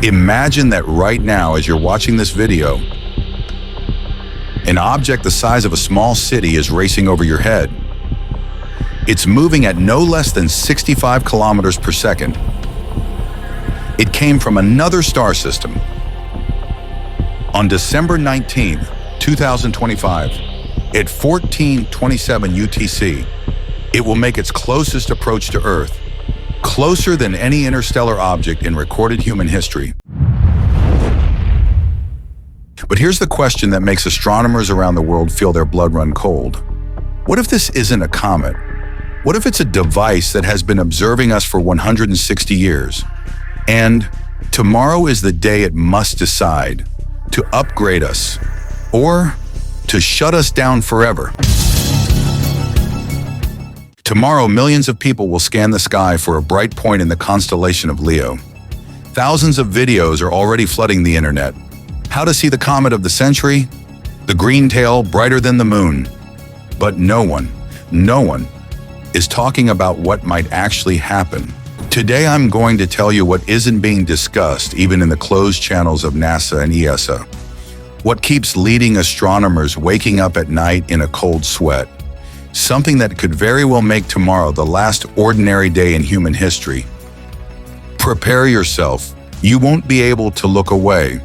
Imagine that right now, as you're watching this video, an object the size of a small city is racing over your head. It's moving at no less than 65 kilometers per second. It came from another star system. On December 19th, 2025, at 14:27 UTC, it will make its closest approach to Earth, closer than any interstellar object in recorded human history. But here's the question that makes astronomers around the world feel their blood run cold. What if this isn't a comet? What if it's a device that has been observing us for 160 years? And tomorrow is the day it must decide to upgrade us or to shut us down forever. Tomorrow, millions of people will scan the sky for a bright point in the constellation of Leo. Thousands of videos are already flooding the internet. How to see the comet of the century? The green tail brighter than the moon. But no one is talking about what might actually happen. Today, I'm going to tell you what isn't being discussed even in the closed channels of NASA and ESA. What keeps leading astronomers waking up at night in a cold sweat. Something that could very well make tomorrow the last ordinary day in human history. Prepare yourself. You won't be able to look away.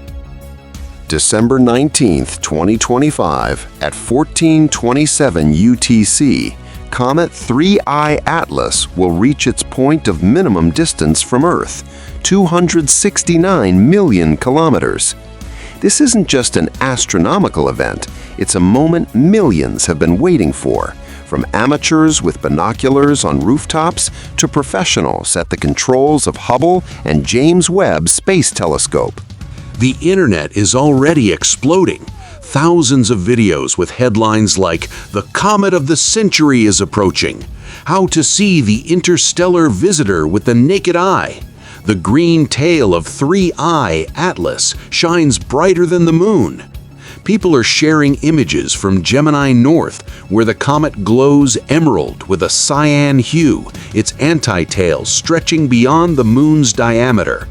December 19th, 2025, at 14:27 UTC, Comet 3I Atlas will reach its point of minimum distance from Earth, 269 million kilometers. This isn't just an astronomical event, it's a moment millions have been waiting for, from amateurs with binoculars on rooftops to professionals at the controls of Hubble and James Webb Space Telescope. The internet is already exploding. Thousands of videos with headlines like, "The Comet of the Century is approaching," "How to see the interstellar visitor with the naked eye," "The green tail of 3I Atlas shines brighter than the moon." People are sharing images from Gemini North, where the comet glows emerald with a cyan hue, its anti-tail stretching beyond the moon's diameter.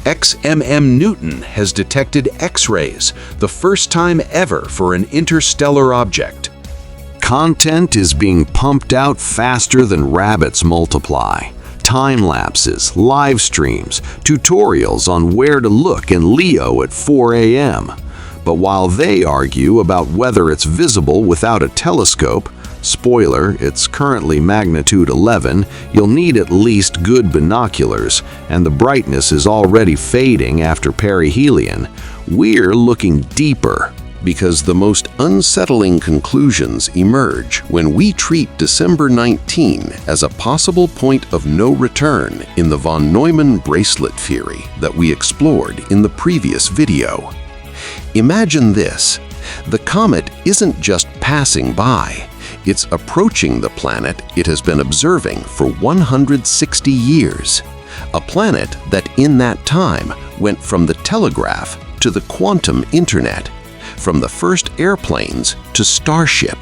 XMM Newton has detected X-rays, the first time ever for an interstellar object. Content is being pumped out faster than rabbits multiply. Time lapses, live streams, tutorials on where to look in Leo at 4 a.m. But while they argue about whether it's visible without a telescope, spoiler, it's currently magnitude 11, you'll need at least good binoculars, and the brightness is already fading after perihelion, we're looking deeper, because the most unsettling conclusions emerge when we treat December 19 as a possible point of no return in the von Neumann bracelet theory that we explored in the previous video. Imagine this: the comet isn't just passing by, it's approaching the planet it has been observing for 160 years. A planet that in that time went from the telegraph to the quantum internet, from the first airplanes to Starship.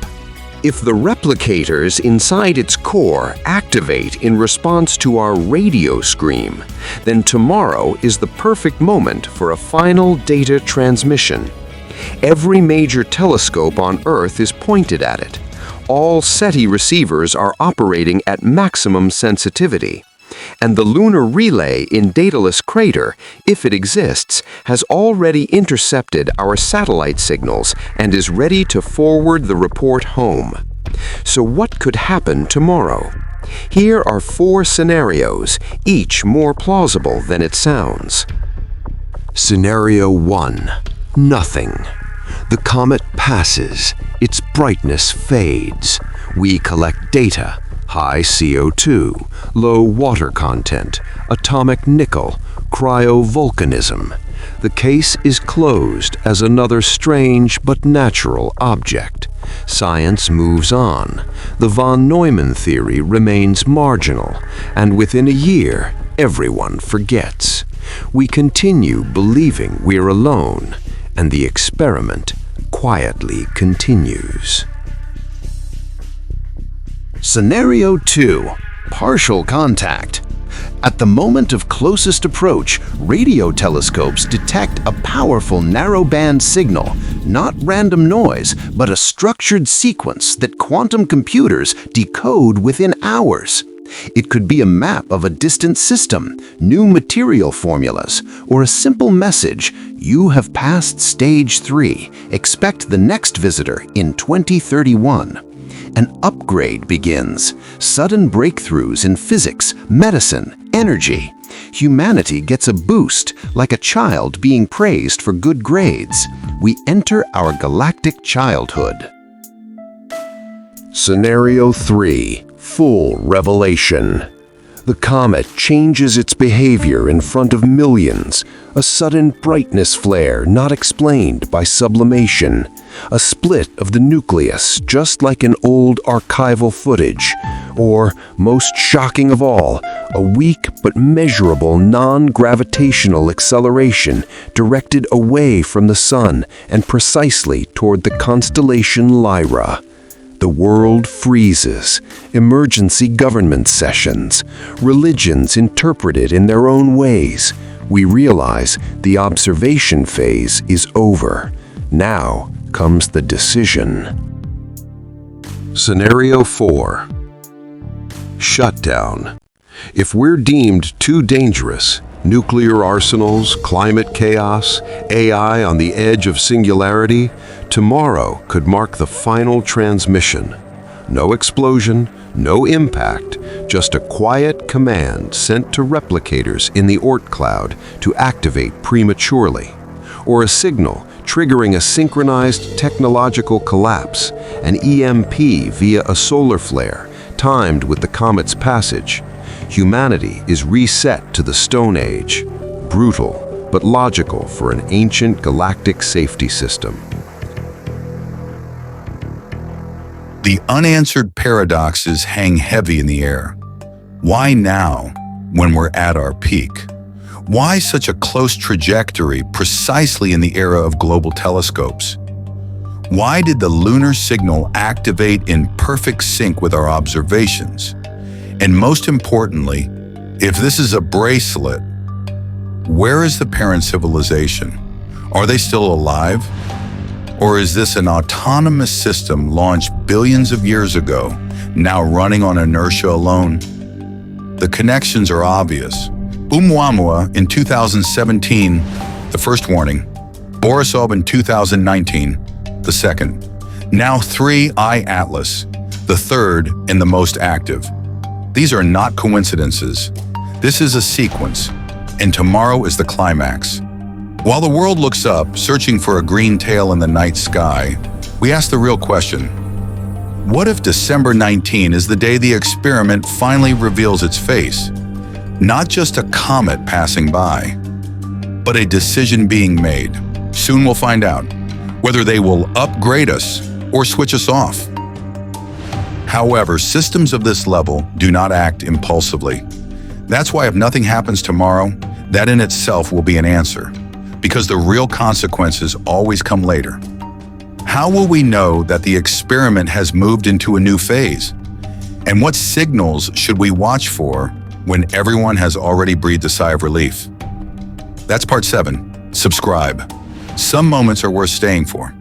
If the replicators inside its core activate in response to our radio scream, then tomorrow is the perfect moment for a final data transmission. Every major telescope on Earth is pointed at it. All SETI receivers are operating at maximum sensitivity. And the lunar relay in Daedalus Crater, if it exists, has already intercepted our satellite signals and is ready to forward the report home. So what could happen tomorrow? Here are 4 scenarios, each more plausible than it sounds. Scenario 1. Nothing. The comet passes, its brightness fades. We collect data. High CO2, low water content, atomic nickel, cryovolcanism. The case is closed as another strange but natural object. Science moves on. The von Neumann theory remains marginal, and within a year, everyone forgets. We continue believing we're alone, and the experiment quietly continues. Scenario 2. Partial contact. At the moment of closest approach, radio telescopes detect a powerful narrowband signal, not random noise, but a structured sequence that quantum computers decode within hours. It could be a map of a distant system, new material formulas, or a simple message: "You have passed stage 3. Expect the next visitor in 2031. An upgrade begins. Sudden breakthroughs in physics, medicine, energy. Humanity gets a boost, like a child being praised for good grades. We enter our galactic childhood. Scenario 3. Full revelation. The comet changes its behavior in front of millions. A sudden brightness flare not explained by sublimation. A split of the nucleus, just like in old archival footage. Or, most shocking of all, a weak but measurable non-gravitational acceleration directed away from the sun and precisely toward the constellation Lyra. The world freezes, emergency government sessions, religions interpret it in their own ways. We realize the observation phase is over. Now comes the decision. Scenario 4. Shutdown. If we're deemed too dangerous, nuclear arsenals, climate chaos, AI on the edge of singularity, tomorrow could mark the final transmission. No explosion, no impact, just a quiet command sent to replicators in the Oort cloud to activate prematurely. Or a signal triggering a synchronized technological collapse, an EMP via a solar flare, timed with the comet's passage. Humanity is reset to the Stone Age, brutal but logical for an ancient galactic safety system. The unanswered paradoxes hang heavy in the air. Why now, when we're at our peak? Why such a close trajectory precisely in the era of global telescopes? Why did the lunar signal activate in perfect sync with our observations? And most importantly, if this is a bracelet, where is the parent civilization? Are they still alive? Or is this an autonomous system launched billions of years ago, now running on inertia alone? The connections are obvious. Oumuamua in 2017, the first warning. Borisov in 2019, the second. Now 3I Atlas, the third and the most active. These are not coincidences. This is a sequence, and tomorrow is the climax. While the world looks up, searching for a green tail in the night sky, we ask the real question: what if December 19 is the day the experiment finally reveals its face? Not just a comet passing by, but a decision being made. Soon we'll find out whether they will upgrade us or switch us off. However, systems of this level do not act impulsively. That's why if nothing happens tomorrow, that in itself will be an answer, because the real consequences always come later. How will we know that the experiment has moved into a new phase? And what signals should we watch for when everyone has already breathed a sigh of relief? That's part 7. Subscribe. Some moments are worth staying for.